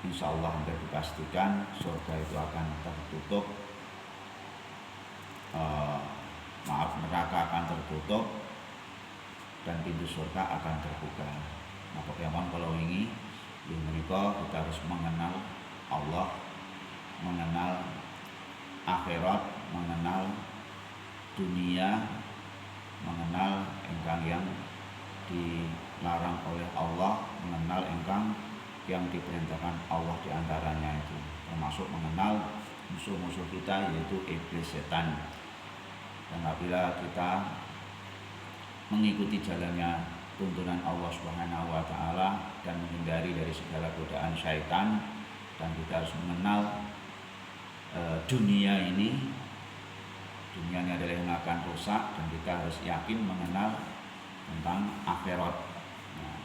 insya Allah hampir dipastikan surga itu akan tertutup, neraka akan tertutup dan pintu surga akan terbuka. Nah, pokoknya kalau ini mereka kita harus mengenal Allah, mengenal akhirat, mengenal dunia, mengenal engkang yang dilarang oleh Allah, mengenal engkang yang diperintahkan Allah diantaranya itu, termasuk mengenal musuh-musuh kita yaitu iblis, setan. Dan apabila kita mengikuti jalannya tuntunan Allah Subhanahu wa taala dan menghindari dari segala godaan syaitan, dan kita harus mengenal dunia ini adalah yang akan rusak, dan kita harus yakin mengenal tentang akhirat. Nah,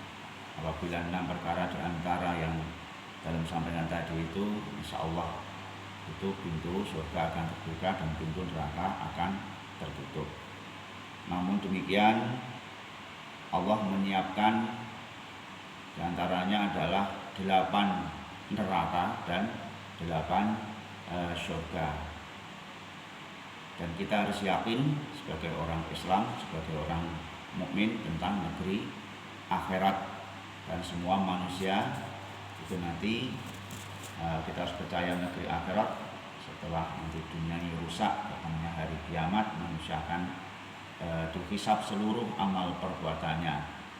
apabila 6 perkara di antara yang dalam sampaian tadi itu, insya Allah itu pintu surga akan terbuka dan pintu neraka akan tertutup. Namun demikian Allah menyiapkan di antaranya adalah 8 neraka dan 8 surga. Dan kita harus yakin sebagai orang Islam, sebagai orang mukmin tentang negeri akhirat, dan semua manusia itu nanti kita harus percaya negeri akhirat. Setelah nanti dunia ini rusak, datangnya hari kiamat, manusia akan dihisab seluruh amal perbuatannya.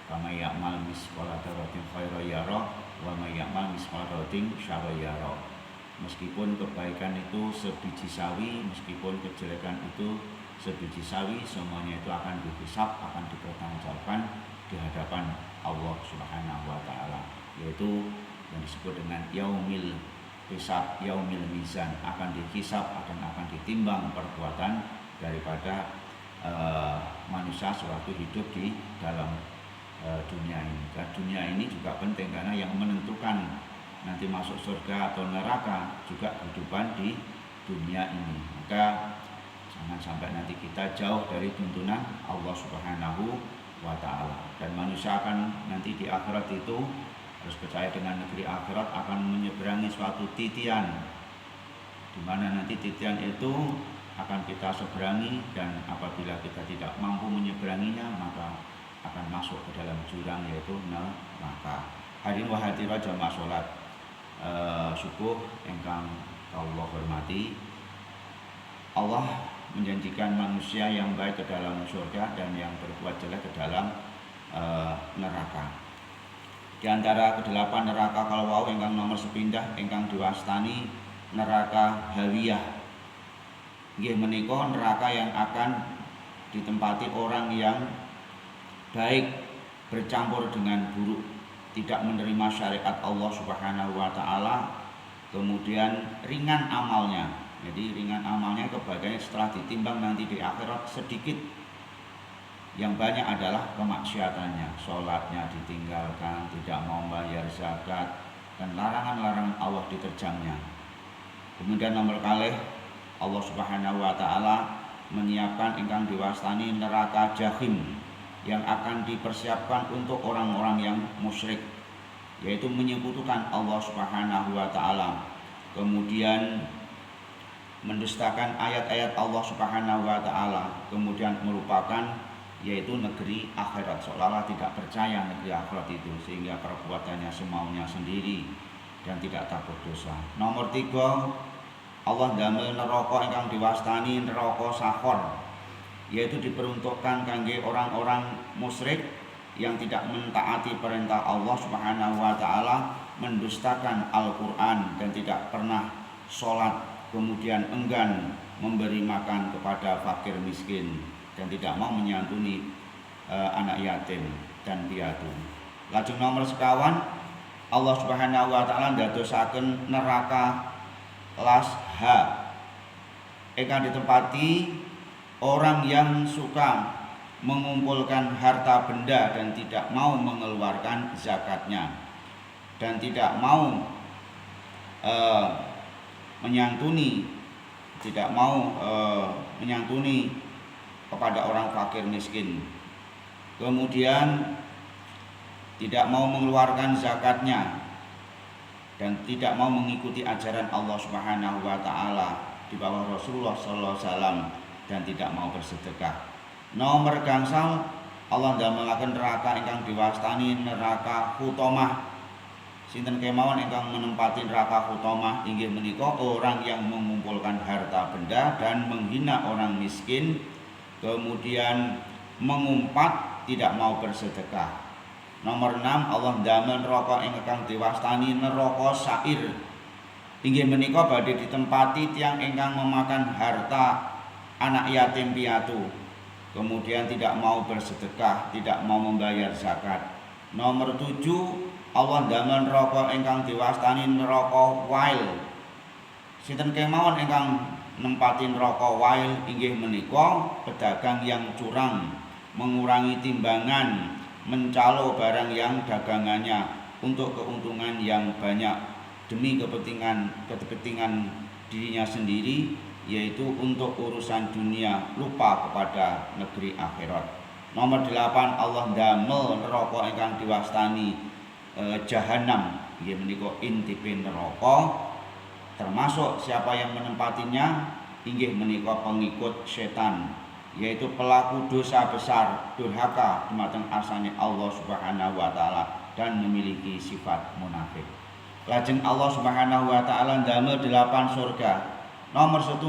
Wa may ya'mal mithqala dzarratin khairan yarah wa may ya'mal mithqala dzarratin syarran yarah. Meskipun kebaikan itu sebiji sawi, meskipun kejelekan itu sebiji sawi, semuanya itu akan dihisab, akan dipertanggungjawabkan di hadapan Allah Subhanahu wa taala, yaitu yang disebut dengan yaumil hisab, yaumil mizan, akan dihisab, akan ditimbang perbuatan daripada manusia sewaktu hidup di dalam dunia ini. Dan dunia ini juga penting karena yang menentukan nanti masuk surga atau neraka juga kehidupan di dunia ini. Maka jangan sampai nanti kita jauh dari tuntunan Allah Subhanahu wa taala. Dan manusia akan nanti di akhirat itu harus percaya dengan negeri akhirat akan menyeberangi suatu titian, di mana nanti titian itu akan kita seberangi, dan apabila kita tidak mampu menyeberanginya maka akan masuk ke dalam jurang yaitu neraka. Hadirin wa hadirat jamaah salat subuh ingkang Allah hormati, Allah menjanjikan manusia yang baik ke dalam surga dan yang berbuat jelek ke dalam neraka. Di antara ke-8 neraka kalau wau ingkang nomor sepindah ingkang diwastani neraka hawiyah. Nggih menika neraka yang akan ditempati orang yang baik bercampur dengan buruk, tidak menerima syariat Allah Subhanahu wa taala, kemudian ringan amalnya. Jadi ringan amalnya kebagiannya setelah ditimbang nanti di akhirat sedikit. Yang banyak adalah kemaksiatannya, sholatnya ditinggalkan, tidak mau bayar zakat, dan larangan-larangan Allah diterjangnya. Kemudian nomor kalih Allah Subhanahu wa taala menyiapkan ingkang diwastani neraka jahim yang akan dipersiapkan untuk orang-orang yang musyrik, yaitu menyekutukan Allah Subhanahu wa taala, kemudian mendustakan ayat-ayat Allah Subhanahu wa taala, kemudian merupakan yaitu negeri akhirat, seolah-olah tidak percaya negeri akhirat itu, sehingga perbuatannya semaunya sendiri dan tidak takut dosa. Nomor 3, Allah damel neraka ingkang diwastani neraka sahor, yaitu diperuntukkan kangge orang-orang musyrik yang tidak mentaati perintah Allah Subhanahu wa taala, mendustakan Al-Qur'an dan tidak pernah sholat, kemudian enggan memberi makan kepada fakir miskin dan tidak mau menyantuni anak yatim dan piatu. Lajeng nomor sekawan Allah Subhanahu wa taala ndadosaken neraka lasha ingkang ditempati orang yang suka mengumpulkan harta benda dan tidak mau mengeluarkan zakatnya, dan tidak mau menyantuni kepada orang fakir miskin, kemudian tidak mau mengeluarkan zakatnya, dan tidak mau mengikuti ajaran Allah Subhanahu wa taala di bawah Rasulullah sallallahu alaihi wasallam dan tidak mau bersedekah. Nomor gangsal Allah ndamelaken neraka ingkang diwastani neraka hutomah. Sinten kemawon ingkang menempati neraka hutomah inggih menika orang yang mengumpulkan harta benda dan menghina orang miskin, kemudian mengumpat tidak mau bersedekah. Nomor 6 Allah ndamel neraka ingkang diwastani neraka sair. Inggih menika badhe ditempati tiyang ingkang memakan harta anak yatim piatu, kemudian tidak mau bersedekah, tidak mau membayar zakat. Nomor 7 Allah ndamel neraka ingkang diwastani neraka wail. Sinten kemawon ingkang nempati neraka wail inggih menika pedagang yang curang, mengurangi timbangan, mencalo barang yang dagangannya untuk keuntungan yang banyak demi kepentingan dirinya sendiri, yaitu untuk urusan dunia, lupa kepada negeri akhirat. Nomor 8 Allah ndamel neraka ingkang diwastani jahanam, inggih menika intipin neraka, termasuk siapa yang menempatinya inggih menika pengikut setan, yaitu pelaku dosa besar, durhaka dumateng arsane Allah Subhanahu wa taala dan memiliki sifat munafik. Lajeng Allah Subhanahu wa taala ndamel 8 surga. Nomor 1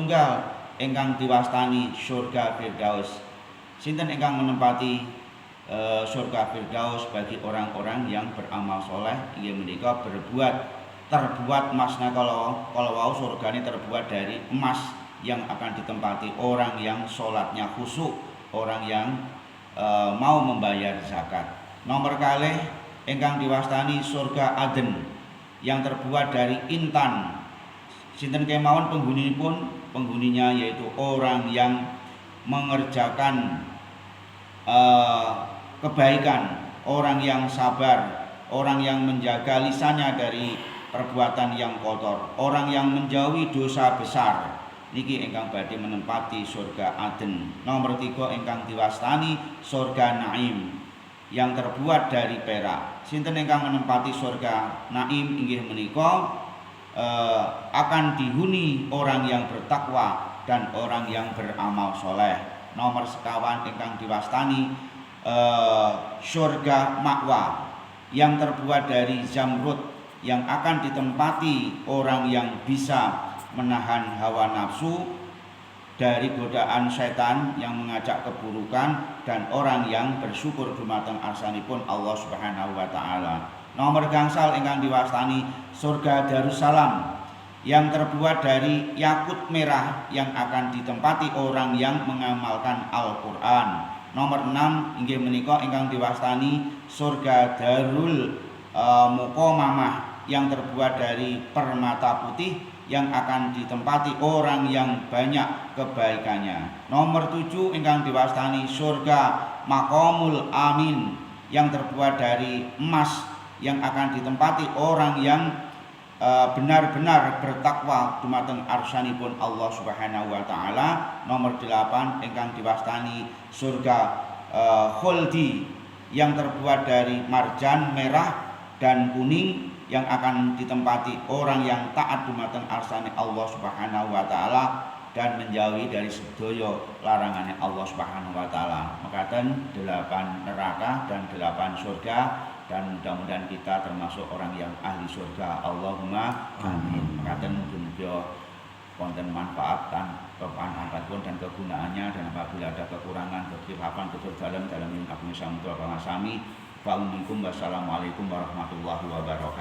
ingkang diwastani surga Firdaus. Sinten ingkang menempati surga Firdaus bagi orang-orang yang beramal soleh inggih menika terbuat emasna, kalau wau surgane terbuat dari emas yang akan ditempati orang yang sholatnya khusyuk, orang yang mau membayar zakat. Nomor kalih ingkang diwastani surga Aden yang terbuat dari intan. Sinten kemawon penghuninya yaitu orang yang mengerjakan kebaikan, orang yang sabar, orang yang menjaga lisannya dari perbuatan yang kotor, orang yang menjauhi dosa besar. Niki ingkang badhe menempati surga Aden. Nomor 3 ingkang diwastani surga Naim yang terbuat dari perak. Sinten ingkang menempati surga Naim inggih menika akan dihuni orang yang bertakwa dan orang yang beramal soleh. Nomor 1 ingkang diwastani surga Ma'wa yang terbuat dari zamrud yang akan ditempati orang yang bisa menahan hawa nafsu dari godaan setan yang mengajak keburukan dan orang yang bersyukur dumateng arsanipun Allah Subhanahu wa taala. Nomor gangsal ingkang diwastani surga Darussalam yang terbuat dari yakut merah yang akan ditempati orang yang mengamalkan Al-Qur'an. Nomor 6 inggih menika ingkang diwastani surga Darul Muqamamah yang terbuat dari permata putih yang akan ditempati orang yang banyak kebaikannya. Nomor 7 ingkang diwastani surga Maqamul Amin yang terbuat dari emas yang akan ditempati orang yang benar-benar bertakwa dumateng arsanipun Allah Subhanahu wa taala. Nomor 8 ingkang diwastani surga khuldi yang terbuat dari marjan merah dan kuning yang akan ditempati orang yang taat dumateng arsane Allah Subhanahu wa taala dan menjauhi dari sedaya larangannya Allah Subhanahu wa taala. Mekaten 8 neraka dan 8 surga, dan mudah-mudahan kita termasuk orang yang ahli surga. Allahumma amin. Mekaten mugi-mugi wonten manfaat pun dan kegunaannya, dan apabila ada kekurangan, kekhilafan, dalam yang kami sampun pangasami. Wassalamualaikum warahmatullahi wabarakatuh.